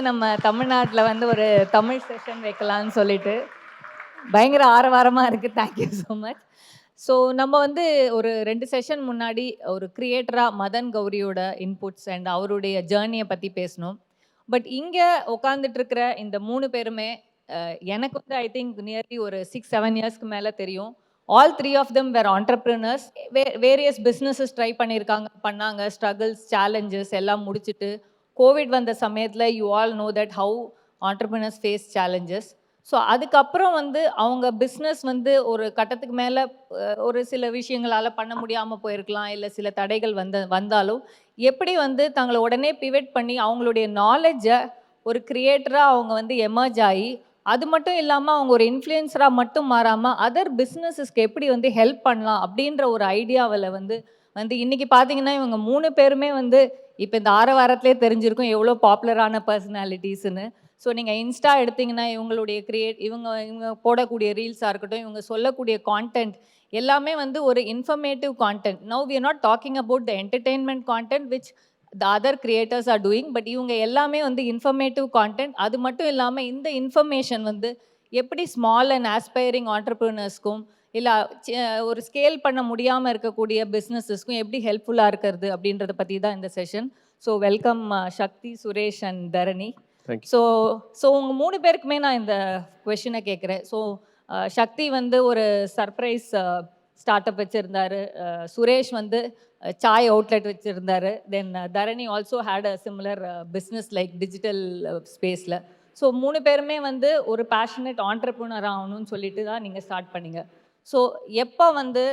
நம்ம தமிழ்நாட்டில் வந்து ஒரு தமிழ் செஷன் வைக்கலாம்னு சொல்லிட்டு பயங்கர ஆரவாரமாக இருக்குது. Thank you so much. ஸோ நம்ம வந்து ஒரு 2 செஷன் முன்னாடி ஒரு கிரியேட்டராக மதன் கௌரியோட இன்புட்ஸ் அண்ட் அவருடைய ஜேர்னியை பற்றி பேசணும். பட் இங்கே உட்காந்துட்டு இருக்கிற இந்த 3 பேருமே எனக்கு வந்து ஐ திங்க் நியர்லி ஒரு 6-7 இயர்ஸ்க்கு மேலே தெரியும். All 3 of them were entrepreneurs. Various businesses try பண்ணாங்க. ஸ்ட்ரகிள்ஸ், சேலஞ்சஸ் எல்லாம் முடிச்சுட்டு கோவிட் வந்த சமயத்தில் you all know that how entrepreneurs face challenges. So அதுக்கப்புறம் வந்து அவங்க பிஸ்னஸ் வந்து ஒரு கட்டத்துக்கு மேலே ஒரு சில விஷயங்களால் பண்ண முடியாமல் போயிருக்கலாம், இல்லை சில தடைகள் வந்தாலும் எப்படி வந்து தங்களை உடனே பிவட் பண்ணி அவங்களுடைய நாலேஜை ஒரு கிரியேட்டராக அவங்க வந்து எமர்ஜ் ஆகி, அது மட்டும் இல்லாமல் அவங்க ஒரு இன்ஃப்ளூயன்சராக மட்டும் மாறாமல் அதர் பிஸ்னஸஸ்க்கு எப்படி வந்து ஹெல்ப் பண்ணலாம் அப்படின்ற ஒரு ஐடியாவில் வந்து இன்றைக்கி பார்த்தீங்கன்னா இவங்க 3 பேருமே வந்து இப்போ இந்த வாரத்திலே தெரிஞ்சிருக்கும் எவ்வளோ பாப்புலரான பர்சனாலிட்டிஸ்ன்னு. ஸோ நீங்கள் இன்ஸ்டா எடுத்திங்கன்னா இவங்களுடைய இவங்க போடக்கூடிய ரீல்ஸாக இருக்கட்டும், இவங்க சொல்லக்கூடிய கான்டென்ட் எல்லாமே வந்து ஒரு informative content. Now we are not talking about the entertainment content which the other creators are doing. But இவங்க எல்லாமே வந்து இன்ஃபர்மேட்டிவ் கான்டென்ட். அது மட்டும் இல்லாமல் இந்த இன்ஃபர்மேஷன் வந்து எப்படி ஸ்மால் அண்ட் ஆஸ்பைரிங் ஆண்டர்ப்ரினர்ஸ்க்கும் இல்லை ஒரு ஸ்கேல் பண்ண முடியாமல் இருக்கக்கூடிய பிஸ்னஸஸ்க்கும் எப்படி ஹெல்ப்ஃபுல்லாக இருக்கிறது அப்படின்றத பற்றி தான் இந்த session. So welcome Sakthi, Suresh and Dharani. So உங்கள் 3 பேருக்குமே நான் இந்த கொஷினை கேட்குறேன். ஸோ சக்தி வந்து ஒரு சர்ப்ரைஸ் ஸ்டார்ட் அப் வச்சுருந்தாரு. சுரேஷ் வந்து சாய் அவுட்லெட் வச்சுருந்தாரு. Then Dharani also had a similar business like digital ஸ்பேஸில். ஸோ 3 பேருமே வந்து ஒரு பேஷனேட் ஆண்டர்ப்ரனர் ஆகணும்னு சொல்லிட்டு தான் நீங்கள் ஸ்டார்ட் பண்ணீங்க. ஸோ எப்போ வந்து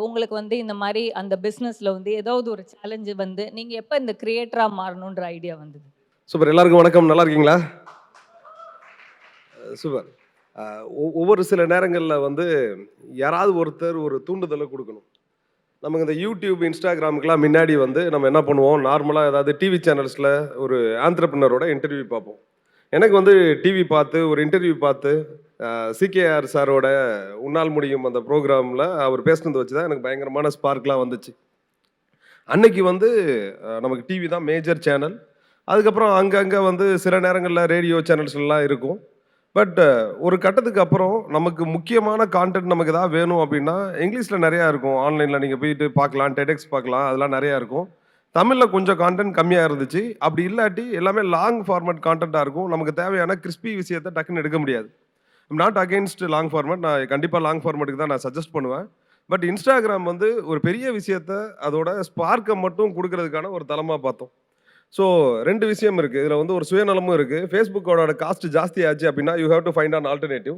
உங்களுக்கு வந்து இந்த மாதிரி அந்த பிஸ்னஸில் வந்து ஏதாவது ஒரு சேலஞ்சு வந்து நீங்கள் எப்போ இந்த கிரியேட்டராக மாறணுன்ற ஐடியா வந்தது? சூப்பர். எல்லாருக்கும் வணக்கம். நல்லா இருக்கீங்களா? சூப்பர். ஒவ்வொரு சில நேரங்களில் வந்து யாராவது ஒருத்தர் ஒரு தூண்டுதலை கொடுக்கணும். நமக்கு இந்த யூடியூப், இன்ஸ்டாகிராமுக்கெலாம் முன்னாடி வந்து நம்ம என்ன பண்ணுவோம், நார்மலாக ஏதாவது டிவி சேனல்ஸில் ஒரு ஆண்டர்ப்ரனரோட இன்டர்வியூ பார்ப்போம். எனக்கு வந்து டிவி பார்த்து ஒரு இன்டர்வியூ பார்த்து சிகேஆர் சாரோட உன்னால் முடியும் அந்த ப்ரோக்ராமில் அவர் பேசுனது வச்சு தான் எனக்கு பயங்கரமான ஸ்பார்க்லாம் வந்துச்சு. அன்னைக்கு வந்து நமக்கு டிவி தான் மேஜர் சேனல். அதுக்கப்புறம் அங்கங்கே வந்து சில நேரங்களில் ரேடியோ சேனல்ஸ்லாம் இருக்கும். பட் ஒரு கட்டத்துக்கு அப்புறம் நமக்கு முக்கியமான கான்டென்ட் நமக்கு எதாவது வேணும் அப்படின்னா இங்கிலீஷில் நிறையா இருக்கும். ஆன்லைனில் நீங்கள் போயிட்டு பார்க்கலாம், டெடெக்ஸ் பார்க்கலாம், அதெல்லாம் நிறையா இருக்கும். தமிழில் கொஞ்சம் கான்டென்ட் கம்மியாக இருந்துச்சு. அப்படி இல்லாட்டி எல்லாமே லாங் ஃபார்மேட் கான்டென்ட்டாக இருக்கும். நமக்கு தேவையான கிறிஸ்பி விஷயத்தை டக்குன்னு எடுக்க முடியாது. Not against long format. நான் கண்டிப்பாக லாங் ஃபார்மேட்டுக்கு தான் நான் சஜஸ்ட் பண்ணுவேன். பட் இன்ஸ்டாகிராம் வந்து ஒரு பெரிய விஷயத்த அதோட ஸ்பார்க்கை மட்டும் கொடுக்கறதுக்கான ஒரு தளமாக பார்த்தோம். ஸோ 2 விஷயம் இருக்குது. இதில் வந்து ஒரு சுயநலமும் இருக்குது. ஃபேஸ்புக்கோட காஸ்ட் ஜாஸ்தி ஆச்சு அப்படின்னா you have to find an alternative.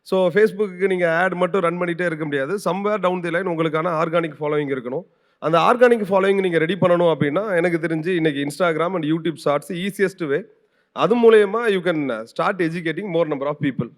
So Facebook நீங்கள் ஆட் மட்டும் ரன் பண்ணிகிட்டே இருக்க முடியாது. சம்வேர் டவுன் தி லைன் உங்களுக்கான ஆர்கானிக் ஃபாலோவிங் இருக்கணும். அந்த ஆர்கானிக் ஃபாலோவிங் நீங்கள் ரெடி பண்ணணும் அப்படின்னா எனக்கு தெரிஞ்சு இன்றைக்கி Instagram and YouTube shorts easiest way. அது மூலயமா you can start educating more number of people.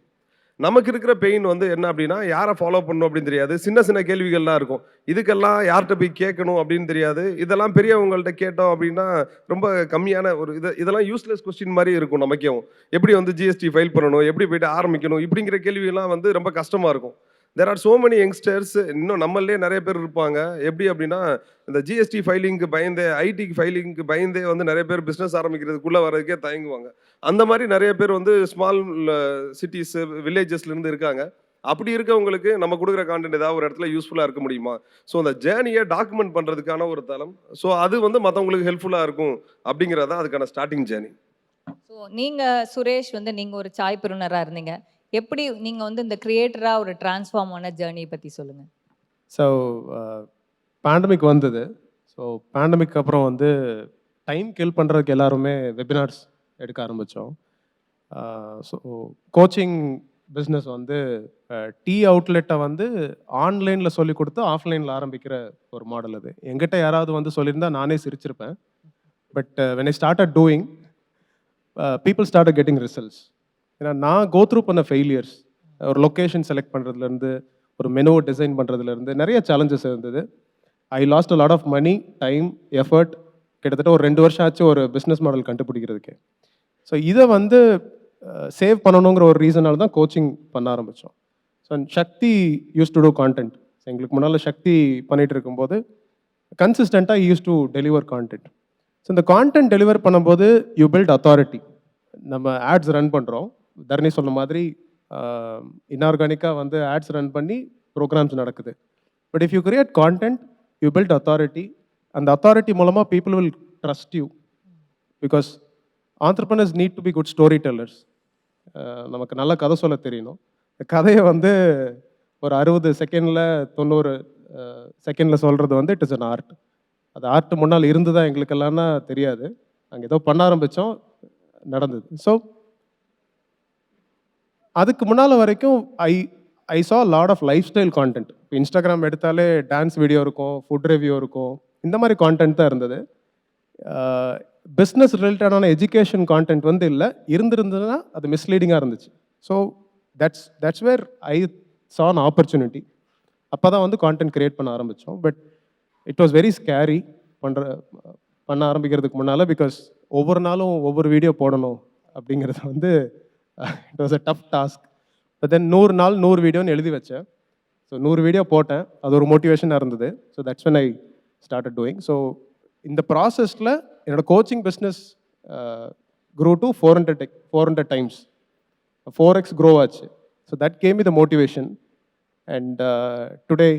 நமக்கு இருக்கிற பெயின் வந்து என்ன அப்படின்னா யாரை ஃபாலோ பண்ணணும் அப்படின்னு தெரியாது. சின்ன சின்ன கேள்விகள்லாம் இருக்கும். இதுக்கெல்லாம் யார்கிட்ட போய் கேட்கணும் அப்படின்னு தெரியாது. இதெல்லாம் பெரியவங்கள்ட்ட கேட்டோம் அப்படின்னா ரொம்ப கம்மியான ஒரு இதெல்லாம் யூஸ்லெஸ் கொஸ்டின் மாதிரி இருக்கும். நமக்கே எப்படி வந்து ஜிஎஸ்டி ஃபைல் பண்ணணும், எப்படி போய்ட்டு ஆரம்பிக்கணும், இப்படிங்கிற கேள்விகள்லாம் வந்து ரொம்ப கஷ்டமாக இருக்கும். There are so many youngsters, இன்னும் நம்மளே நிறைய பேர் இருப்பாங்க. எப்படி அப்படின்னா இந்த ஜிஎஸ்டி ஃபைலிங்க்கு பயந்தே, ஐடிக்கு ஃபைலிங்க்கு பயந்தே வந்து நிறைய பேர் பிஸ்னஸ் ஆரம்பிக்கிறதுக்குள்ளே வர்றதுக்கே தயங்குவாங்க. அந்த மாதிரி நிறைய பேர் வந்து ஸ்மால் சிட்டிஸ், வில்லேஜஸ்லேருந்து இருக்காங்க. அப்படி இருக்கவங்களுக்கு நம்ம கொடுக்குற கான்டென்ட் ஏதாவது ஒரு இடத்துல யூஸ்ஃபுல்லாக இருக்க முடியுமா? ஸோ அந்த ஜேர்னியை டாக்குமெண்ட் பண்ணுறதுக்கான ஒரு தளம். ஸோ அது வந்து மற்றவங்களுக்கு ஹெல்ப்ஃபுல்லாக இருக்கும் அப்படிங்கிறது தான் அதுக்கான ஸ்டார்டிங் ஜேர்னி. ஸோ நீங்கள் சுரேஷ் வந்து நீங்கள் ஒரு சாய் பிரினராக இருந்தீங்க. எப்படி நீங்கள் வந்து இந்த கிரியேட்டராக ஒரு டிரான்ஸ்ஃபார்ம் ஆன ஜேர்னியை பற்றி சொல்லுங்கள். ஸோ பேண்டமிக் வந்தது. ஸோ பேண்டமிக் அப்புறம் வந்து டைம் கில் பண்ணுறதுக்கு எல்லாருமே வெபினார்ஸ் எடுக்க ஆரம்பித்தோம். ஸோ கோச்சிங் பிஸ்னஸ் வந்து டீ அவுட்லெட்டை வந்து ஆன்லைனில் சொல்லி கொடுத்து ஆஃப்லைனில் ஆரம்பிக்கிற ஒரு மாடல் அது. எங்கிட்ட யாராவது வந்து சொல்லியிருந்தால் நானே சிரிச்சிருப்பேன். But when I started doing, people start getting results. ஏன்னா நான் கோ த்ரூ பண்ண ஃபெயிலியர்ஸ், ஒரு லொக்கேஷன் செலக்ட் பண்ணுறதுலேருந்து ஒரு மெனுவை டிசைன் பண்ணுறதுலேருந்து நிறைய சேலஞ்சஸ் இருந்தது. I lost a lot of money, time, effort. கிட்டத்தட்ட ஒரு 2 வருஷம் ஆச்சு ஒரு பிஸ்னஸ் மாடல் கண்டுபிடிக்கிறதுக்கு. ஸோ இதை வந்து சேவ் பண்ணணுங்கிற ஒரு ரீசனால தான் கோச்சிங் பண்ண ஆரம்பித்தோம். So Sakthi used to do content. எங்களுக்கு முன்னால் சக்தி பண்ணிகிட்டு இருக்கும்போது கன்சிஸ்டண்ட்டாக used to deliver content. So இந்த கான்டென்ட் டெலிவர் பண்ணும்போது யூ பில்ட் அத்தாரிட்டி. நம்ம ஆட்ஸ் ரன் பண்ணுறோம். தரணி சொன்ன மாதிரி இன்ஆர்கானிக்காக வந்து ஆட்ஸ் ரன் பண்ணி ப்ரோக்ராம்ஸ் நடக்குது. But if you create content, you build authority. அந்த அத்தாரிட்டி மூலமாக people will trust you. Because entrepreneurs need to be good storytellers. நமக்கு நல்ல கதை சொல்ல தெரியணும். இந்த கதையை வந்து ஒரு 60 செகண்டில் 90 செகண்டில் சொல்கிறது வந்து இட் இஸ் அன் ஆர்ட். அது ஆர்ட் முன்னால் இருந்து தான் எங்களுக்கெல்லாம்னா தெரியாது. நாங்கள் ஏதோ பண்ண ஆரம்பித்தோம், நடந்தது. ஸோ அதுக்கு முன்னால் வரைக்கும் I saw lot of lifestyle content. இப்போ இன்ஸ்டாகிராம் எடுத்தாலே டான்ஸ் வீடியோ இருக்கும், ஃபுட் ரிவ்யூ இருக்கும், இந்த மாதிரி கான்டென்ட் தான் இருந்தது. பிஸ்னஸ் ரிலேட்டடான எஜுகேஷன் கான்டென்ட் வந்து இல்லை, இருந்திருந்ததுன்னா அது மிஸ்லீடிங்காக இருந்துச்சு. So that's where I saw an opportunity. அப்போ தான் வந்து கான்டென்ட் க்ரியேட் பண்ண ஆரம்பித்தோம். But it was very scary பண்ண ஆரம்பிக்கிறதுக்கு முன்னால். பிகாஸ் ஒவ்வொரு நாளும் ஒவ்வொரு வீடியோ போடணும் அப்படிங்கிறது வந்து it was a tough task. But then 100 நாள் 100 வீடியோன்னு எழுதி வச்சேன். ஸோ 100 வீடியோ போட்டேன். அது ஒரு மோட்டிவேஷனாக இருந்தது. So that's when I started doing. So இந்த ப்ராசஸில் என்னோட coaching business grew to 400 times. 4x grow ஆச்சு. So that came me the motivation. And today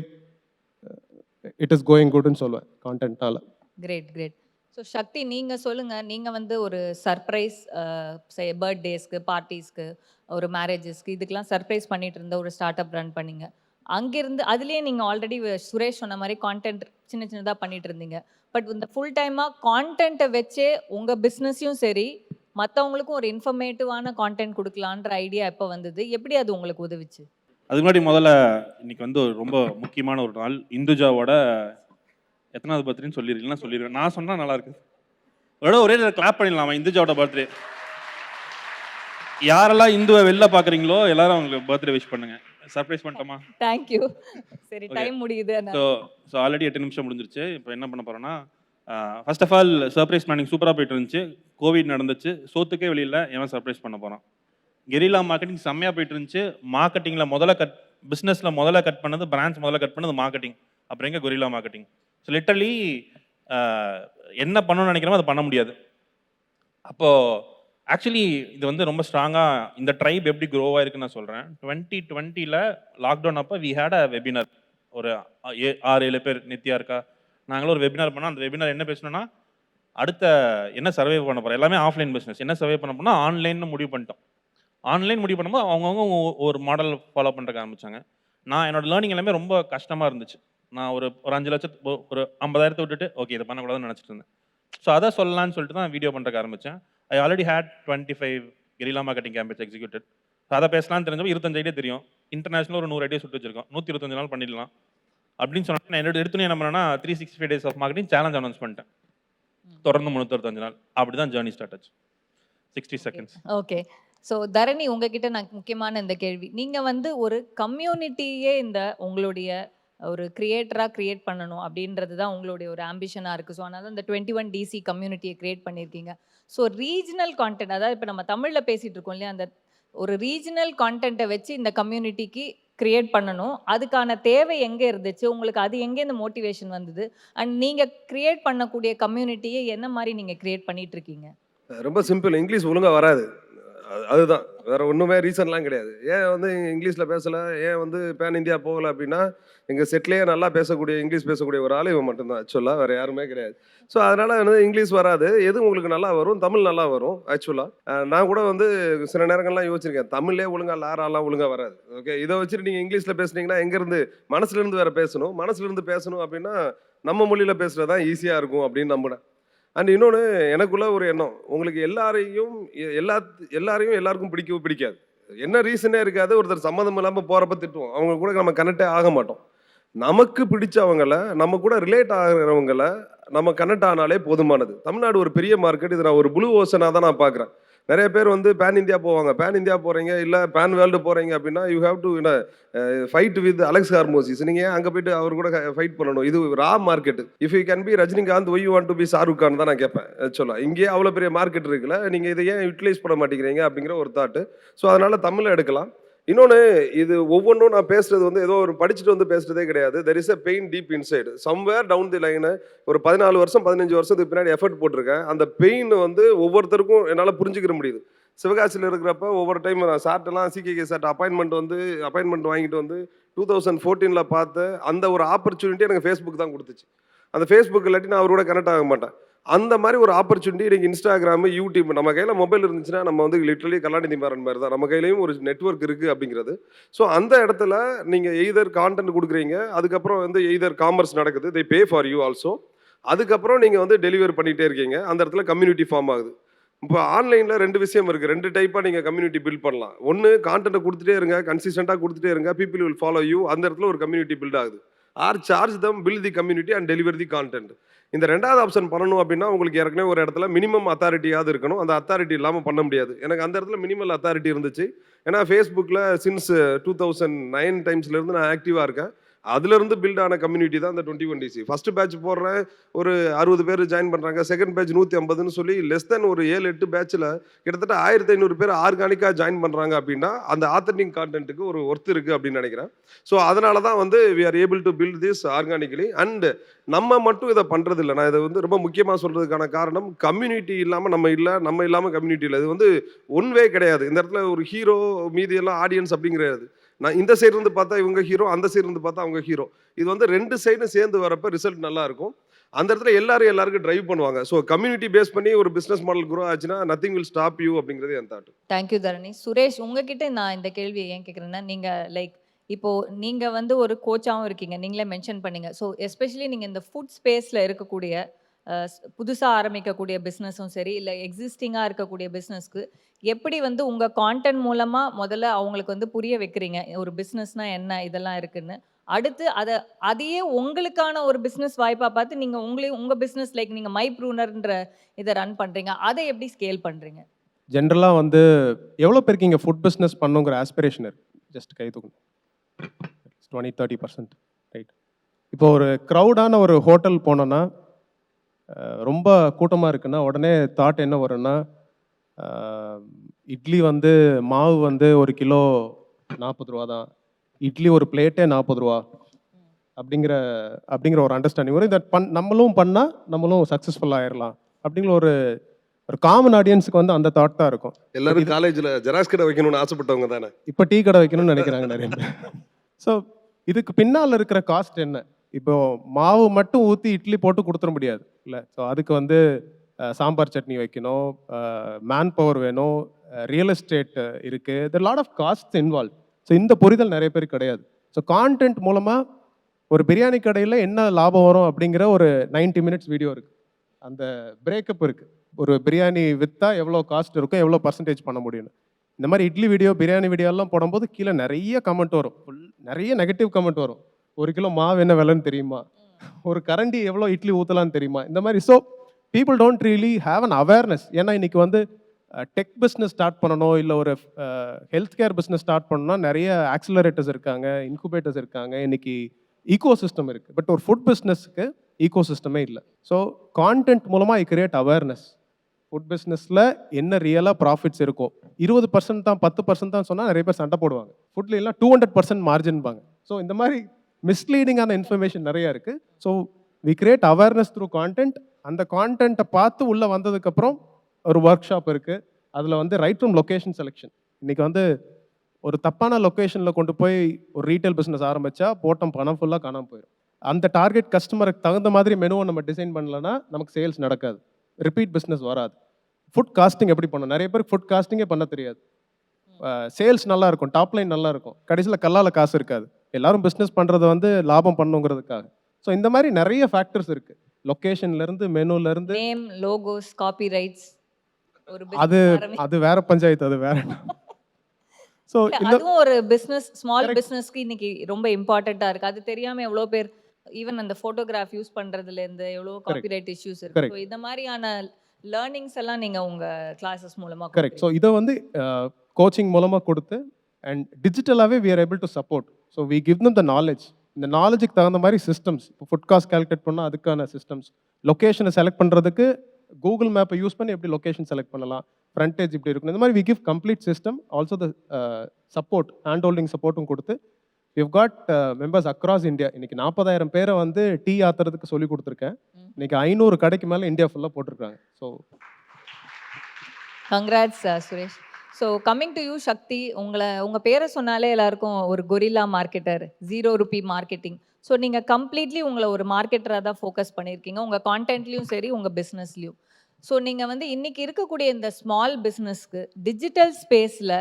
it is going good-ன்னு சொல்லுவேன் கான்டென்ட்னால. Great great. ஸோ சக்தி, நீங்கள் சொல்லுங்கள். நீங்கள் வந்து ஒரு சர்ப்ரைஸ் பர்த்டேஸ்க்கு, பார்ட்டிஸ்க்கு, ஒரு மேரேஜஸ்க்கு, இதுக்கெலாம் சர்ப்ரைஸ் பண்ணிட்டு இருந்த ஒரு ஸ்டார்ட் அப் ரன் பண்ணீங்க. அங்கேருந்து அதுலேயே நீங்கள் ஆல்ரெடி சுரேஷ் சொன்ன மாதிரி கான்டென்ட் சின்ன சின்னதாக பண்ணிட்டு இருந்தீங்க. பட் இந்த ஃபுல் டைமாக கான்டென்ட்டை வச்சே உங்கள் பிஸ்னஸையும் சரி, மற்றவங்களுக்கும் ஒரு இன்ஃபர்மேட்டிவான கான்டென்ட் கொடுக்கலான்ற ஐடியா எப்போ வந்தது? எப்படி அது உங்களுக்கு உதவிச்சு? அதுக்கு முன்னாடி முதல்ல இன்னைக்கு வந்து ஒரு ரொம்ப முக்கியமான ஒரு நாள். இந்துஜாவோட எத்தனாவது பர்த்டேன்னு சொல்லிருக்கீங்களா? சொல்லிடுவேன். நான் சொன்னால் நல்லா இருக்குது. ஒரே கிளாப் பண்ணிடலாமா? இந்துஜாவோட பர்த்டே. யாரெல்லாம் இந்துவை வெளில பார்க்குறீங்களோ எல்லாரும் அவங்களுக்கு பர்த்டே விஷ் பண்ணுங்க. சர்ப்ரைஸ் பண்ணிட்டோமா? தேங்க்யூ. சரி, டைம் முடியுது. ஸோ ஆல்ரெடி 8 நிமிஷம் முடிஞ்சிருச்சு. இப்போ என்ன பண்ண போகிறோன்னா, first of all surprise planning சூப்பராக போயிட்டு இருந்துச்சு. கோவிட் நடந்துச்சு, சோத்துக்கே வெளியில் எவன் சர்ப்ரைஸ் பண்ண போகிறான். கெரிலா மார்க்கெட்டிங் செம்மையாக போயிட்டு இருந்துச்சு. மார்க்கெட்டிங்கில் பிஸ்னஸில் முதல்ல கட் பண்ணது, பிரான்ச் முதல்ல கட் பண்ணது மார்க்கெட்டிங். அப்புறம் எங்கே கொரில்லா மார்க்கெட்டிங். ஸோ லிட்டரலி என்ன பண்ணணும்னு நினைக்கிறோமோ அதை பண்ண முடியாது. அப்போது ஆக்சுவலி இது வந்து ரொம்ப ஸ்ட்ராங்காக இந்த ட்ரைப் எப்படி க்ரோவாக இருக்குன்னு நான் சொல்கிறேன். 2020 லாக்டவுன் அப்போ வி ஹேட் அ வெபினார். ஒரு 6-7 பேர், நித்யா இருக்கா, நாங்களும் ஒரு வெபினார் பண்ணோம். அந்த வெபினார் என்ன பேசணும்னா, அடுத்த என்ன சர்வே பண்ண போகிறோம், எல்லாமே ஆஃப்லைன் பிஸ்னஸ், என்ன சர்வே பண்ண போனால் ஆன்லைன்னு முடிவு பண்ணிட்டோம். ஆன்லைன் முடிவு பண்ணும்போது அவங்கவுங்க ஒரு மாடல் ஃபாலோ பண்ணுறக்க ஆரம்பித்தாங்க. நான் என்னோட லேர்னிங் எல்லாமே ரொம்ப கஷ்டமாக இருந்துச்சு. நான் ஒரு 5 லட்சத்து ஒரு 50,000 விட்டுட்டு ஓகே இதை பண்ணக்கூடாதுன்னு நினச்சிட்டு இருந்தேன். ஸோ அதை சொல்லலான்னு சொல்லிட்டு தான் வீடியோ பண்ணுறக்க ஆரம்பித்தேன். I already had 25 guerrilla marketing campaigns executed. So அதை பேசலாம்னு தெரிஞ்சப்போ 25 ஐடியா தெரியும். இன்டர்நேஷனல் ஒரு 100 ஐடியா சுட்டு வச்சிருக்கோம். 125 நாள் பண்ணிடலாம் அப்படின்னு சொன்னா நான் என்னோட எடுத்துன்னு என்ன பண்ணேன்னா 365 days of marketing challenge announce பண்ணிட்டேன். தொடர்ந்து 365 நாள். அப்படி தான் ஜேர்னி ஸ்டார்ட் ஆச்சு. 60 seconds. ஓகே. ஸோ தரணி, உங்ககிட்ட நான் முக்கியமான இந்த கேள்வி. நீங்கள் வந்து ஒரு கம்யூனிட்டியே இந்த உங்களுடைய ஒரு கிரியேட்டராக கிரியேட் பண்ணணும் அப்படின்றது தான் உங்களுடைய ஒரு ஆம்பிஷனாக இருக்குது. ஸோ அதனால இந்த 21 DC கம்யூனிட்டியை கிரியேட் பண்ணியிருக்கீங்க. ஸோ ரீஜனல் கான்டென்ட், அதாவது இப்போ நம்ம தமிழில் பேசிகிட்டு இருக்கோம் இல்லையா, அந்த ஒரு ரீஜனல் கான்டென்ட்டை வச்சு இந்த கம்யூனிட்டிக்கு கிரியேட் பண்ணணும். அதுக்கான தேவை எங்கே இருந்துச்சு உங்களுக்கு? அது எங்கே இந்த மோட்டிவேஷன் வந்தது? அண்ட் நீங்கள் கிரியேட் பண்ணக்கூடிய கம்யூனிட்டியை என்ன மாதிரி நீங்கள் கிரியேட் பண்ணிட்டு இருக்கீங்க? ரொம்ப சிம்பிள். இங்கிலீஷ் ஒழுங்காக வராது, அதுதான். வேறு ஒன்றுமே ரீசன்லாம் கிடையாது. ஏன் வந்து இங்கிலீஷில் பேசலை, ஏன் வந்து பேன் இந்தியா போகலை அப்படின்னா, எங்கள் செட்லேயே நல்லா பேசக்கூடிய இங்கிலீஷ் பேசக்கூடிய ஒரு ஆள் இவன் மட்டும்தான். ஆக்சுவலாக வேறு யாருமே கிடையாது. ஸோ அதனால் வந்து இங்கிலீஷ் வராது. எது உங்களுக்கு நல்லா வரும்? தமிழ் நல்லா வரும். ஆக்சுவலாக நான் கூட வந்து சில நேரங்கள்லாம் யோசிச்சிருக்கேன், தமிழ்லேயே ஒழுங்காக லாரெல்லாம் ஒழுங்காக வராது. ஓகே, இதை வச்சுட்டு நீங்கள் இங்கிலீஷில் பேசுனீங்கன்னா எங்கேருந்து மனசுலேருந்து வேறு பேசணும். மனசுலேருந்து பேசணும் அப்படின்னா நம்ம மொழியில் பேசுகிறது தான் ஈஸியாக இருக்கும் அப்படின்னு நம்பினேன். அண்ட் இன்னொன்று, எனக்குள்ள ஒரு எண்ணம், உங்களுக்கு எல்லாரையும் எல்லாருக்கும் பிடிக்காது. என்ன ரீசனே இருக்காது. ஒருத்தர் சம்மந்தம் இல்லாமல் போகிறப்ப திட்டுவோம், அவங்க கூட நம்ம கனெக்டே ஆக மாட்டோம். நமக்கு பிடிச்சவங்களை, நம்ம கூட ரிலேட் ஆகிறவங்களை நம்ம கனெக்ட் ஆனாலே போதுமானது. தமிழ்நாடு ஒரு பெரிய மார்க்கெட். இது நான் ஒரு ப்ளூ ஓஷனாக தான் நான் பார்க்குறேன். நிறைய பேர் வந்து பேன் இந்தியா போவாங்க. பேன் இந்தியா போகிறீங்க இல்லை பேன் வேர்ல்டு போகிறீங்க அப்படின்னா you have to fight with Alex Hormozi. நீங்கள் அங்கே போயிட்டு அவர் கூட ஃபைட் பண்ணணும். இது raw market. If you can be Rajinikanth, why you want to be Shahrukh Khan தான் நான் கேட்பேன். சொல்லலாம், இங்கே அவ்வளோ பெரிய மார்க்கெட் இருக்குல்ல, நீங்கள் இதை ஏன் யூட்டிலைஸ் பண்ண மாட்டேங்கிறீங்க அப்படிங்கிற ஒரு தாட்டு. ஸோ அதனால் தமிழை எடுக்கலாம். இன்னொன்று, இது ஒவ்வொன்றும் நான் பேசுகிறது வந்து ஏதோ ஒரு படிச்சுட்டு வந்து பேசுகிறதே கிடையாது. There is a pain deep inside. Somewhere down the line ஒரு 14 வருஷம் 15 வருஷத்துக்கு பின்னாடி எஃபர்ட் போட்டிருக்கேன். அந்த பெயின் வந்து ஒவ்வொருத்தருக்கும் என்னால் புரிஞ்சுக்கிற முடியுது. சிவகாசியில் இருக்கிறப்ப ஒவ்வொரு டைம் நான் சார்ட்டெல்லாம் சிகேகே சார்ட் அப்பாயின்மெண்ட் வாங்கிட்டு வந்து 2014 பார்த்த அந்த ஒரு ஆப்பர்ச்சுனிட்டி எனக்கு ஃபேஸ்புக் தான் கொடுத்துச்சு. அந்த ஃபேஸ்புக் இல்லாட்டி நான் அவரோட கனெக்ட் ஆக மாட்டேன். அந்த மாதிரி ஒரு ஆப்பர்ச்சுனிட்டி இன்னைக்கு இன்ஸ்டாகிராமு, யூடியூப் நம்ம கையில் மொபைல் இருந்துச்சுன்னா நம்ம வந்து லிட்டரலி கலாநிதி மாறன் மாதிரி தான். நம்ம கையிலையும் ஒரு நெட்வொர்க் இருக்குது அப்படிங்கிறது. ஸோ அந்த இடத்துல நீங்கள் எய்தர் கான்டென்ட் கொடுக்குறீங்க, அதுக்கப்புறம் வந்து எய்தர் காமர்ஸ் நடக்குது, தே பே ஃபார் யூ ஆல்சோ. அதுக்கப்புறம் நீங்கள் வந்து டெலிவரி பண்ணிகிட்டே இருக்கீங்க. அந்த இடத்துல கம்யூனிட்டி ஃபார்ம் ஆகுது. இப்போ ஆன்லைனில் 2 விஷயம் இருக்குது. 2 டைப்பாக நீங்கள் கம்யூனிட்டி பில்ட் பண்ணலாம். ஒன்று கான்டென்ட்டை கொடுத்துட்டே இருங்க, கன்சிஸ்டண்ட்டாக கொடுத்துட்டே இருங்க, பீப்புள் வில் ஃபாலோ யூ. அந்த இடத்துல ஒரு கம்யூனிட்டி பில்ட் ஆகுது. Or charge them build the community and deliver the content. இந்த 2வது ஆப்ஷன் பண்ணணும் அப்படின்னா உங்களுக்கு ஏற்கனவே ஒரு இடத்துல மினிமம் அத்தாரிட்டியாவது இருக்கணும். அந்த அத்தாரிட்டி இல்லாமல் பண்ண முடியாது. எனக்கு அந்த இடத்துல மினிமல் அத்தாரிட்டி இருந்துச்சு. ஏன்னா ஃபேஸ்புக்கில் சின்ஸ் 2009 டைம்ஸ்லேருந்து நான் ஆக்டிவாக இருக்கேன். அதுலேருந்து பில்ட் ஆன கம்யூனிட்டி தான் இந்த 21DC. ஃபர்ஸ்ட் பேட்ச் போடுறேன், ஒரு 60 பேர் ஜாயின் பண்ணுறாங்க. செகண்ட் பேட்ச் 150ன்னு சொல்லி லெஸ் தென் ஒரு 7-8 பேட்சில் கிட்டத்தட்ட 1500 பேர் ஆர்கானிக்காக ஜாயின் பண்ணுறாங்க அப்படின்னா அந்த ஆத்தென்டிக் கான்டென்ட்டுக்கு ஒரு ஒர்த் இருக்குது அப்படின்னு நினைக்கிறேன். ஸோ அதனால தான் வந்து we are able to build this organically. And நம்ம மட்டும் இதை பண்ணுறதில்ல. நான் இதை வந்து ரொம்ப முக்கியமாக சொல்கிறதுக்கான காரணம், கம்யூனிட்டி இல்லாமல் நம்ம இல்லை, நம்ம இல்லாமல் கம்யூனிட்டி இல்லை. இது வந்து ஒன் வே கிடையாது. இந்த இடத்துல ஒரு ஹீரோ மீதி எல்லாம் ஆடியன்ஸ் அப்படிங்கிறது. நான் இந்த சைடு இருந்து பார்த்தா இவங்க ஹீரோ, அந்த சைடு இருந்து பார்த்தா அவங்க ஹீரோ. இது வந்து 2 சைடும் சேர்ந்து வரப்ப ரிசல்ட் நல்லா இருக்கும். அந்த இடத்துல எல்லாருக்கும் டிரைவ் பண்ணுவாங்க. ஸோ கம்யூனிட்டி பேஸ் பண்ணி ஒரு பிஸ்னஸ் மாடல் குரோ ஆச்சுன்னா நத்திங் வில் ஸ்டாப் யூ அப்படிங்கிறது என் தாட். தேங்க்யூ தரணி. சுரேஷ், உங்ககிட்ட நான் இந்த கேள்வியை ஏன் கேட்குறேன்னா, நீங்கள் லைக் இப்போ நீங்க வந்து ஒரு கோச்சாகவும் இருக்கீங்க, நீங்களே மென்ஷன் பண்ணீங்க. ஸோ எஸ்பெஷலி நீங்கள் இந்த ஃபுட் ஸ்பேஸில் இருக்கக்கூடிய புதுசாக ஆரம்பிக்கக்கூடிய பிஸ்னஸும் சரி, இல்லை எக்ஸிஸ்டிங்காக இருக்கக்கூடிய பிஸ்னஸ்க்கு எப்படி வந்து உங்கள் கான்டென்ட் மூலமாக முதல்ல அவங்களுக்கு வந்து புரிய வைக்கிறீங்க, ஒரு பிஸ்னஸ்னால் என்ன, இதெல்லாம் இருக்குன்னு. அடுத்து அதையே உங்களுக்கான ஒரு பிஸ்னஸ் வாய்ப்பாக பார்த்து நீங்கள் உங்கள் பிஸ்னஸ் லைக் நீங்கள் மை ப்ரூனர்ன்ற இதை ரன் பண்ணுறீங்க, அதை எப்படி ஸ்கேல் பண்ணுறீங்க? ஜென்ரலாக வந்து எவ்வளோ பேருக்கு இங்கே ஃபுட் பிஸ்னஸ் பண்ணுங்கிற ஆஸ்பிரேஷன் இருக்குது? ஜஸ்ட் கை தூக்கணும். 20-30% ரைட். இப்போ ஒரு க்ரௌடான ஒரு ஹோட்டல் போனோன்னா, ரொம்ப கூட்டமாக இருக்குன்னா உடனே தாட் என்ன வரும்னா, இட்லி வந்து மாவு வந்து 1 கிலோ 40 ரூபா தான், இட்லி ஒரு பிளேட்டே 40 ரூபா அப்படிங்கிற ஒரு அண்டர்ஸ்டாண்டிங் வரும். இதை நம்மளும் பண்ணால் நம்மளும் சக்ஸஸ்ஃபுல் ஆயிடலாம் அப்படிங்கிற ஒரு காமன் ஆடியன்ஸுக்கு வந்து அந்த தாட் தான் இருக்கும். எல்லாரும் காலேஜில் ஜெராக்ஸ் கடை வைக்கணும்னு ஆசைப்பட்டவங்க தானே இப்போ டீ கடை வைக்கணும்னு நினைக்கிறாங்க நிறைய பேர். ஸோ இதுக்கு பின்னால் இருக்கிற காஸ்ட் என்ன? இப்போ மாவு மட்டும் ஊற்றி இட்லி போட்டு கொடுத்துட முடியாது இல்லை. ஸோ அதுக்கு வந்து சாம்பார் சட்னி வைக்கணும், மேன் பவர் வேணும், ரியல் எஸ்டேட் இருக்குது, there lot of cost involve. So இந்த புரிதல் நிறைய பேர் கிடையாது. ஸோ கான்டென்ட் மூலமாக ஒரு பிரியாணி கடையில் என்ன லாபம் வரும் அப்படிங்கிற ஒரு 90 மினிட்ஸ் வீடியோ இருக்குது. அந்த பிரேக்கப் இருக்குது. ஒரு பிரியாணி விற்றா எவ்வளோ காஸ்ட் இருக்கும், எவ்வளோ பர்சன்டேஜ் பண்ண முடியும். இந்த மாதிரி இட்லி வீடியோ, பிரியாணி வீடியோலாம் போடும்போது கீழே நிறைய கமெண்ட் வரும், நிறைய நெகட்டிவ் கமெண்ட் வரும். 1 கிலோ மாவு என்ன விலைன்னு தெரியுமா, ஒரு கரண்டி எவ்வளோ இட்லி ஊற்றலான்னு தெரியுமா, இந்த மாதிரி. So people don't really have an awareness. ஏன்னா இன்றைக்கி வந்து டெக் பிஸ்னஸ் ஸ்டார்ட் பண்ணணும், இல்லை ஒரு ஹெல்த் கேர் பிஸ்னஸ் ஸ்டார்ட் பண்ணணும்னா நிறைய ஆக்சிலரேட்டர்ஸ் இருக்காங்க, இன்குபேட்டர்ஸ் இருக்காங்க, இன்றைக்கி ஈகோ சிஸ்டம் இருக்குது. பட் ஒரு ஃபுட் பிஸ்னஸ்க்கு ஈகோ சிஸ்டமே இல்லை. ஸோ கான்டென்ட் மூலமாக ஐ கிரியேட் அவேர்னஸ். ஃபுட் பிஸ்னஸில் என்ன ரியலாக ப்ராஃபிட்ஸ் இருக்கும், 20% தான் 10% தான் சொன்னால் நிறைய பேர் சண்டை போடுவாங்க. ஃபுட்ல எல்லாம் 200% மார்ஜின்பாங்க. ஸோ இந்த மாதிரி மிஸ்லீடிங்கான இன்ஃபர்மேஷன் நிறையா இருக்குது. So we create awareness through content. அந்த கான்டென்ட்டை பார்த்து உள்ளே வந்ததுக்கப்புறம் ஒரு ஒர்க் ஷாப் இருக்குது. அதில் வந்து ரைட் ஃப்ரம் லொக்கேஷன் செலெக்ஷன். இன்றைக்கி வந்து ஒரு தப்பான லொக்கேஷனில் கொண்டு போய் ஒரு ரீட்டைல் பிஸ்னஸ் ஆரம்பித்தா போட்டம் பணம் ஃபுல்லாக காணாமல் போயிடும். அந்த டார்கெட் கஸ்டமருக்கு தகுந்த மாதிரி மெனுவை நம்ம டிசைன் பண்ணலன்னா நமக்கு சேல்ஸ் நடக்காது, ரிப்பீட் பிஸ்னஸ் வராது. ஃபுட் காஸ்டிங் எப்படி பண்ணணும், நிறைய பேருக்கு ஃபுட் காஸ்டிங்கே பண்ண தெரியாது. சேல்ஸ் நல்லா இருக்கும், டாப் லைன் நல்லா இருக்கும், கடைசியில் கல்லால் காசு இருக்காது. எல்லாரும் பிஸ்னஸ் பண்ணுறது வந்து லாபம் பண்ணுங்கிறதுக்காக. ஸோ இந்த மாதிரி நிறைய ஃபேக்டர்ஸ் இருக்குது. லொக்கேஷன்லேருந்து, மெனுலேருந்து, நேம், லோகோஸ், காப்பி ரைட்ஸ், ஒரு அது வேற பஞ்சாயத்து, அது வேற. ஸோ அதுவும் ஒரு பிஸ்னஸ், ஸ்மால் பிஸ்னஸ்க்கு இன்னைக்கு ரொம்ப இம்பார்ட்டண்ட்டாக இருக்குது. அது தெரியாமல் எவ்வளோ பேர் ஈவன் அந்த ஃபோட்டோகிராஃப் யூஸ் பண்ணுறதுலேருந்து எவ்வளோ காப்பிரைட் இஷ்யூஸ் இருக்குது. ஸோ இந்த மாதிரியான லேர்னிங்ஸ் எல்லாம் நீங்கள் உங்கள் கிளாஸஸ் மூலமாக கரெக்ட். ஸோ இதை வந்து கோச்சிங் மூலமாக கொடுத்து அண்ட் டிஜிட்டலாகவே we are able to support. So we give them the knowledge. இந்த நாலேஜுக்கு தகுந்த மாதிரி சிஸ்டம்ஸ், இப்போ ஃபுட் காஸ்ட் கால்குலேட் பண்ணால் அதுக்கான சிஸ்டம்ஸ், லொக்கேஷனை செலக்ட் பண்ணுறதுக்கு கூகுள் மேப்பை யூஸ் பண்ணி எப்படி லொக்கேஷன் செலக்ட் பண்ணலாம், ஃப்ரண்டேஜ் இப்படி இருக்கும், இந்த மாதிரி we give complete system. Also the support, hand holding சப்போர்ட்டும் கொடுத்து we've got members across India. இன்னைக்கு 40,000 பேரை வந்து டீ ஆத்துறதுக்கு சொல்லி கொடுத்துருக்கேன். இன்னைக்கு 500 கடைக்கு மேலே இந்தியா ஃபுல்லாக போட்டிருக்காங்க. So congrats Suresh. So coming to you Shakti, உங்கள் பேரை சொன்னாலே எல்லாருக்கும் ஒரு கொரில்லா மார்க்கெட்டர், ₹0 மார்க்கெட்டிங். ஸோ நீங்கள் கம்ப்ளீட்லி உங்களை ஒரு மார்க்கெட்டராக தான் ஃபோக்கஸ் பண்ணியிருக்கீங்க, உங்கள் கான்டென்ட்லேயும் சரி உங்கள் பிஸ்னஸ்லையும். ஸோ நீங்கள் வந்து இன்னைக்கு இருக்கக்கூடிய இந்த ஸ்மால் பிஸ்னஸ்க்கு டிஜிட்டல் ஸ்பேஸில்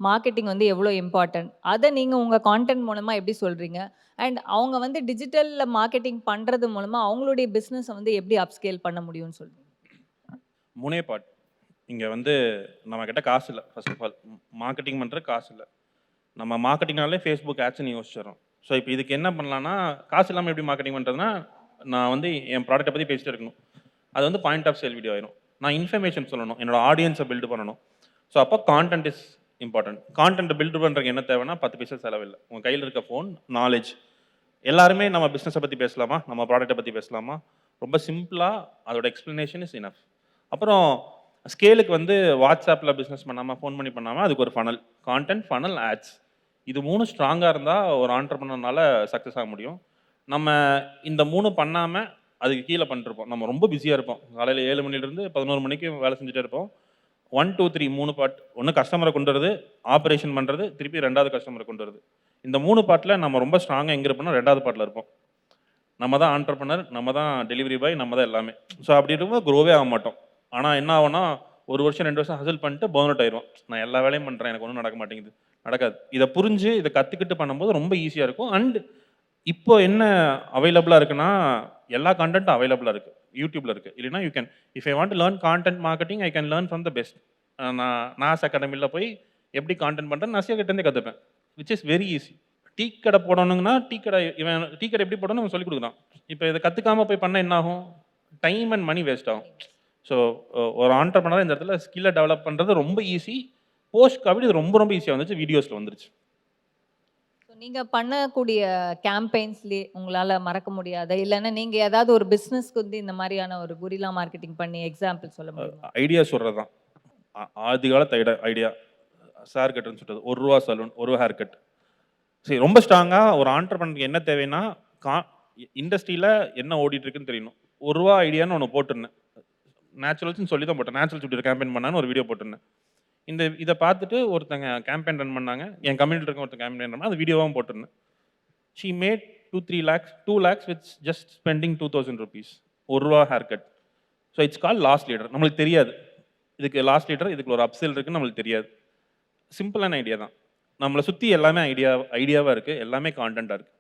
மார்க்கெட்டிங் வந்து எவ்வளோ இம்பார்ட்டன்ட், அதை நீங்கள் உங்கள் கான்டென்ட் மூலமாக எப்படி சொல்கிறீங்க, அண்ட் அவங்க வந்து டிஜிட்டலில் மார்க்கெட்டிங் பண்ணுறது மூலமாக அவங்களுடைய பிஸ்னஸை வந்து எப்படி அப்ஸ்கேல் பண்ண முடியும்னு சொல்கிறீங்க? மூணே பார்ட். இங்கே வந்து நம்மக்கிட்ட காசு இல்லை. ஃபர்ஸ்ட் ஆஃப் ஆல் மார்க்கெட்டிங் பண்ணுற காசு இல்லை. நம்ம மார்க்கெட்டிங்னாலே ஃபேஸ்புக் ஆட்ஸ்னு யோசிச்சிடறோம். ஸோ இப்போ இதுக்கு என்ன பண்ணலான்னா, காசு இல்லாமல் எப்படி மார்க்கெட்டிங் பண்ணுறதுனா, நான் வந்து என் ப்ராடக்ட்டை பற்றி பேசிட்டு இருக்கணும். அது வந்து பாயிண்ட் ஆஃப் சேல் வீடியோ ஆயிரும். நான் இன்ஃபர்மேஷன் சொல்லணும், என்னோட ஆடியன்ஸை பில்டு பண்ணணும். ஸோ அப்போ content is important. Content build பண்ணுறதுக்கு என்ன தேவைன்னா 10 பைசா செலவில்லை. உங்கள் கையில் இருக்க ஃபோன், நாலேஜ். எல்லாருமே நம்ம பிஸ்னஸை பற்றி பேசலாமா, நம்ம ப்ராடக்ட்டை பற்றி பேசலாமா, ரொம்ப சிம்பிளாக அதோட எக்ஸ்ப்ளனேஷன் இஸ் இனஃப். அப்புறம் ஸ்கேலுக்கு வந்து வாட்ஸ்அப்பில் பிஸ்னஸ் பண்ணாமல், ஃபோன் பண்ணி பண்ணாமல், அதுக்கு ஒரு ஃபனல், கான்டென்ட், ஃபனல், ஆட்ஸ். இது 3 ஸ்ட்ராங்காக இருந்தால் ஒரு ஆண்டர்ப்ரனர்னால சக்ஸஸ் ஆக முடியும். நம்ம இந்த 3 பண்ணாமல் அதுக்கு கீழே பண்ணிருப்போம். நம்ம ரொம்ப பிஸியாக இருப்போம். காலையில் 7 மணிலேருந்து 11 மணிக்கு வேலை செஞ்சுட்டே இருப்போம். 1, 2, 3 3 பார்ட். ஒன்று கஸ்டமரை கொண்டு வரது, ஆப்ரேஷன் பண்ணுறது, திருப்பி 2வது கஸ்டமரை கொண்டு வரது. இந்த 3 பார்ட்டில் நம்ம ரொம்ப ஸ்ட்ராங்காக எங்கே இருப்போம்னா 2வது பார்ட்டில் இருப்போம். நம்ம தான் ஆண்டர்ப்ரனர், நம்ம தான் டெலிவரி பாய், நம்ம தான் எல்லாமே. ஸோ அப்படி இருக்கும்போது க்ரோவே ஆக மாட்டோம். ஆனால் என்ன ஆகும்னா, 1 வருஷம் 2 வருஷம் ஹசில் பண்ணிட்டு பர்ன் அவுட் ஆயிடுவோம். நான் எல்லா வேலையும் பண்ணுறேன், எனக்கு ஒன்றும் நடக்க மாட்டேங்குது. நடக்காது. இதை புரிஞ்சு இதை கற்றுக்கிட்டு பண்ணும்போது ரொம்ப ஈஸியாக இருக்கும். அண்ட் இப்போ என்ன அவைலபிளாக இருக்குன்னா, எல்லா கண்டென்ட்டும் அவைலபிளாக இருக்குது. யூடியூப்ல இருக்குது. இல்லைனா you can, if I want to learn content marketing, I can learn from the best. நாஸ் அகாடமியில் போய் எப்படி கான்டென்ட் பண்ணுறேன் நசியா கிட்டேருந்தே கற்றுப்பேன். Which is very easy. Tea கடை போடணுங்கன்னா டீ கடை எப்படி போடணும் இவன் சொல்லிக் கொடுக்குறான். இப்போ இதை கற்றுக்காமல் போய் பண்ணால் என்ன ஆகும்? டைம் அண்ட் மணி வேஸ்ட் ஆகும். ஸோ ஒரு ஆண்டர்ப்ரனர் இந்த இடத்துல ஸ்கில்லை டெவலப் பண்ணுறது ரொம்ப ஈஸி. போஸ்ட் கோவிட் இது ரொம்ப ரொம்ப ஈஸியாக வந்துச்சு, வீடியோஸில் வந்துருச்சு. ஸோ நீங்கள் பண்ணக்கூடிய கேம்பெயின்ஸ்லேயே உங்களால் மறக்க முடியாத, இல்லைன்னா நீங்கள் ஏதாவது ஒரு பிஸ்னஸ்க்கு வந்து இந்த மாதிரியான ஒரு குரில்லா மார்க்கெட்டிங் பண்ணி எக்ஸாம்பிள் சொல்ல முடியுமா? ஐடியா சொல்கிறது தான். ஆதி காலத்து ஐடியா. சார் கட்டுன்னு சொல்கிறது, ₹1 சலூன், ₹1 ஹேர் கட். சரி, ரொம்ப ஸ்ட்ராங்காக ஒரு ஆண்டர்ப்ரனருக்கு என்ன தேவைன்னா, இண்டஸ்ட்ரியில் என்ன ஓடிட்டு இருக்குன்னு தெரியணும். ₹1 ஐடியான்னு ஒன்று போட்டிருந்தேன். நேச்சுரல்ஸ்னு சொல்லி தான் போட்டேன். நேச்சுரல் சுட்டி கேம்பெயின் பண்ணான்னு ஒரு வீடியோ போட்டிருந்தேன். இதை பார்த்துட்டு ஒருத்தங்க கேம்பெயின் ரன் பண்ணாங்க. என் கம்யூனிட்டி இருக்க ஒருத்தங்க கேம்பெயின் ரன் பண்ணாங்க. அந்த வீடியோவும் போட்டிருந்தேன். She mat 2-3 lakhs, 2 lakhs with just spending ₹2000. ₹1 hair cut. So it's call last leader. நம்மளுக்கு தெரியாது இதுக்கு லாஸ்ட் லீடர், இதுக்கு ஒரு அப்செல் இருக்குன்னு நம்மளுக்கு தெரியாது. சிம்பிளான ஐடியா தான். நம்மளை சுற்றி எல்லாமே ஐடியாவாக இருக்குது, எல்லாமே கான்டென்ட்டாக இருக்குது.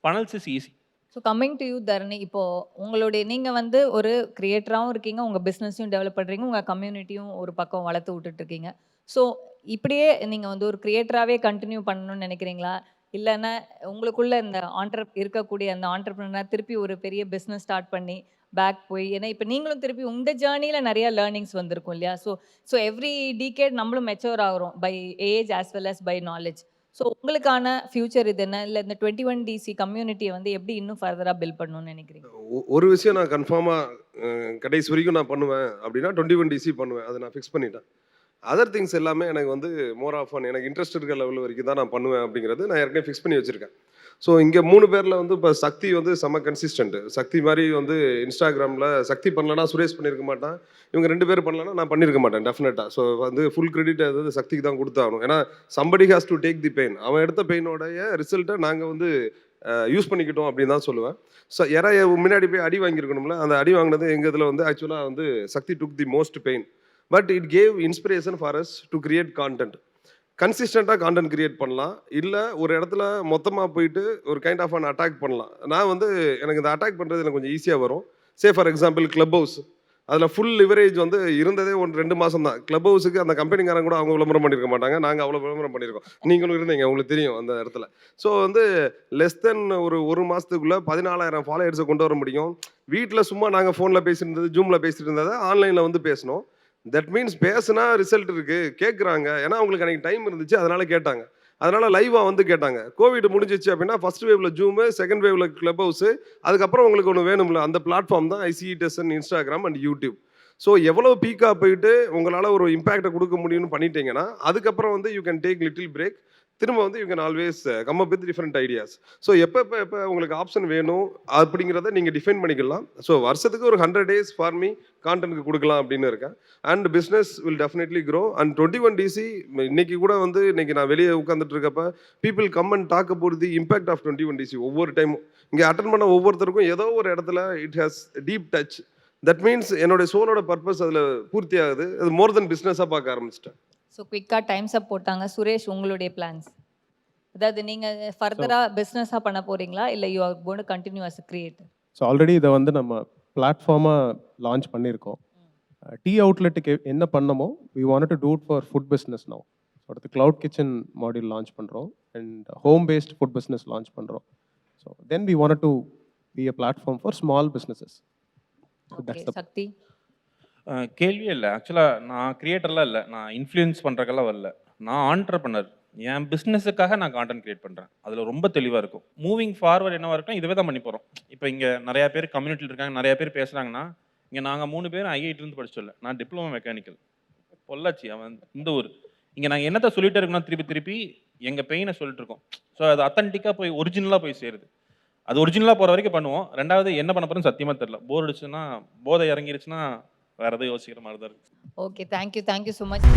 Funnels is easy. So coming to you Dharani, இப்போது நீங்கள் வந்து ஒரு கிரியேட்டராகவும் இருக்கீங்க, உங்கள் பிஸ்னஸையும் டெவலப் பண்ணுறீங்க, உங்கள் கம்யூனிட்டியும் ஒரு பக்கம் வளர்த்து விட்டுட்ருக்கீங்க. ஸோ இப்படியே நீங்கள் வந்து ஒரு கிரியேட்டராகவே கண்டினியூ பண்ணணும்னு நினைக்கிறீங்களா? இல்லைன்னா உங்களுக்குள்ள இந்த இருக்கக்கூடிய அந்த ஆண்டர்ப்ரனர் திருப்பி ஒரு பெரிய பிஸ்னஸ் ஸ்டார்ட் பண்ணி பேக் போய், ஏன்னா இப்போ நீங்களும் திருப்பி உங்கள் ஜேர்னியில் நிறைய லேர்னிங்ஸ் வந்திருக்கும் இல்லையா? ஸோ எவ்ரி டீகேட் நம்மளும் மெச்சூர் ஆகிறோம் by age as well as by knowledge. So உங்களுக்கான ஃபியூச்சர் இது என்ன? இல்லை இந்த 21DC கம்யூனிட்டியை வந்து எப்படி இன்னும் ஃபர்தராக பில்ட் பண்ணணும்னு நினைக்கிறீங்க? ஒரு விஷயம் நான் கன்ஃபார்மாக கடைசி வரைக்கும் நான் பண்ணுவேன் அப்படின்னா 21DC பண்ணுவேன். அதை நான் ஃபிக்ஸ் பண்ணிட்டேன். அதர் திங்ஸ் எல்லாமே எனக்கு வந்து மோர் ஆஃப் ஆன் எனக்கு இன்ட்ரெஸ்ட் இருக்கிற லெவல் வரைக்கும் தான் நான் பண்ணுவேன் அப்படிங்கிறது நான் ஏற்கனவே ஃபிக்ஸ் பண்ணி வச்சுருக்கேன். ஸோ இங்கே 3 பேரில் வந்து இப்போ சக்தி வந்து செம்ம கன்சிஸ்டன்ட்டு. சக்தி மாதிரி வந்து இன்ஸ்டாகிராமில் சக்தி பண்ணலன்னா சுரேஷ் பண்ணியிருக்க மாட்டான், இவங்க 2 பேர் பண்ணலன்னா நான் பண்ணியிருக்க மாட்டேன் டெஃபினட்டாக. ஸோ வந்து ஃபுல் கிரெடிட் அது சக்திக்கு தான் கொடுத்தாகணும். ஏன்னா somebody has to take the pain. அவன் எடுத்த பெயினோடைய ரிசல்ட்டை நாங்கள் வந்து யூஸ் பண்ணிக்கிட்டோம் அப்படின்னு தான் சொல்லுவேன். ஸோ யாராவது முன்னாடி போய் அடி வாங்கியிருக்கணும்ல, அந்த அடி வாங்கினது எங்கள் இதில் வந்து ஆக்சுவலாக வந்து Shakti took the most pain. But it gave inspiration for us to create content. கன்சிஸ்டண்ட்டாக கான்டென்ட் கிரியேட் பண்ணலாம், இல்லை ஒரு இடத்துல மொத்தமாக போயிட்டு ஒரு கைண்ட் ஆஃப் அன் அட்டாக் பண்ணலாம். நான் வந்து எனக்கு இந்த அட்டாக் பண்ணுறது எனக்கு கொஞ்சம் ஈஸியாக வரும். ஃபார் எக்ஸாம்பிள் கிளப் ஹவுஸ், அதில் ஃபுல் லிவரேஜ் வந்து இருந்ததே 1-2 மாதம் தான். கிளப் ஹவுஸுக்கு அந்த கம்பெனிக்காரங்க கூட அவங்க விளம்பரம் பண்ணியிருக்க மாட்டாங்க, நாங்கள் அவ்வளோ விளம்பரம் பண்ணியிருக்கோம். நீங்களும் இருந்தீங்க, உங்களுக்கு தெரியும் அந்த இடத்துல. ஸோ வந்து லெஸ் தென் ஒரு மாதத்துக்குள்ளே 14,000 ஃபாலோயர்ஸை கொண்டு வர முடியும். வீட்டில் சும்மா நாங்கள் ஃபோனில் பேசியிருந்தது, ஜூமில் பேசிட்டு இருந்ததை ஆன்லைனில் வந்து பேசணும். தட் மீன்ஸ் பேசுனா ரிசல்ட் இருக்குது, கேட்குறாங்க. ஏன்னா அவங்களுக்கு அன்றைக்கி டைம் இருந்துச்சு, அதனால் கேட்டாங்க. அதனால் லைவாக வந்து கேட்டாங்க. கோவிட் முடிஞ்சிச்சு அப்படின்னா ஃபர்ஸ்ட் வேவ்ல ஜூமு, செகண்ட் வேவ்ல கிளப் ஹவுஸு, அதுக்கப்புறம் உங்களுக்கு ஒன்று வேணும்ல, அந்த பிளாட்ஃபார்ம் தான் ICETSN, Instagram and YouTube. So எவ்வளோ பீக்காக போயிட்டு உங்களால் ஒரு இம்பேக்டை கொடுக்க முடியும்னு பண்ணிட்டீங்கன்னா அதுக்கப்புறம் வந்து you can take little break. திரும்ப வந்து you can always come up with different ideas. So எப்போ உங்களுக்கு ஆப்ஷன் வேணும் அப்படிங்கிறத நீங்கள் டிஃபைன் பண்ணிக்கலாம். ஸோ வருஷத்துக்கு ஒரு 100 days ஃபார் மீ கான்டென்ட்க்கு கொடுக்கலாம் அப்படின்னு இருக்கேன். And business will definitely grow. And 21DC இன்னைக்கு கூட வந்து இன்னைக்கு நான் வெளியே உட்காந்துட்டு இருக்கப்ப people come and talk about the impact of 21DC. ஒவ்வொரு டைமும் இங்கே அட்டன் பண்ண ஒவ்வொருத்தருக்கும் ஏதோ ஒரு இடத்துல it has deep touch. That means என்னோட சோலோட பர்பஸ் அதில் பூர்த்தி ஆகுது. அது மோர் தென் பிஸ்னஸாக பார்க்க ஆரம்பிச்சிட்டேன். ஸோ குயிக்காக டைம்ஸ் அப் போட்டாங்க. சுரேஷ், உங்களுடைய பிளான்ஸ்? அதாவது நீங்கள் ஃபர்தராக பிஸ்னஸாக பண்ண போகிறீங்களா, இல்லை you are gonna continue as a creator? So already இதை வந்து நம்ம பிளாட்ஃபார்மாக லான்ச் பண்ணியிருக்கோம். டீ அவுட்லெட்டுக்கு என்ன பண்ணமோ we want to do it for food business no. அடுத்து க்ளவுட் கிச்சன் மாடியூல் லான்ச் பண்ணுறோம் and home based food business launch பண்ணுறோம். So then we want to be a platform for small businesses. Okay, Shakti? கேள்வியே இல்லை. ஆக்சுவலாக நான் கிரியேட்டர்லாம் இல்லை, நான் influence பண்ணுறக்கெல்லாம் வரல. நான் ஆண்டர்பனர். என் பிஸ்னஸுக்காக நான் கான்டென்ட் கிரியேட் பண்ணுறேன். அதில் ரொம்ப தெளிவாக இருக்கும். மூவிங் ஃபார்வர்ட் என்னவாக இருக்கும், இதுவே தான் பண்ணி போகிறோம். இப்போ இங்கே நிறையா பேர் கம்யூனிட்டியில் இருக்காங்க, நிறையா பேர் பேசுகிறாங்கன்னா, இங்கே நாங்கள் 3 பேர் ஐஐடிலேருந்து படிச்சோல்ல, நான் டிப்ளமோ மெக்கானிக்கல், பொள்ளாச்சி, அவன் இந்த ஊர். இங்கே நாங்கள் என்னத்தை சொல்லிட்டே இருக்கோம்னா திருப்பி எங்கள் பெயினை சொல்லிட்டு இருக்கோம். ஸோ அது அத்தன்டிக்காக போய் ஒரிஜினலாக போய் சேருது. அது ஒரிஜினலாக போகிற வரைக்கும் பண்ணுவோம். ரெண்டாவது என்ன பண்ண போகிறோன்னு சத்தியமாக தெரியல. போர் அடிச்சுன்னா, போதை இறங்கிருச்சுன்னா வேறு எதுவும் யோசிக்கிற மாதிரி தான் இருக்குது. Okay, thank you so much.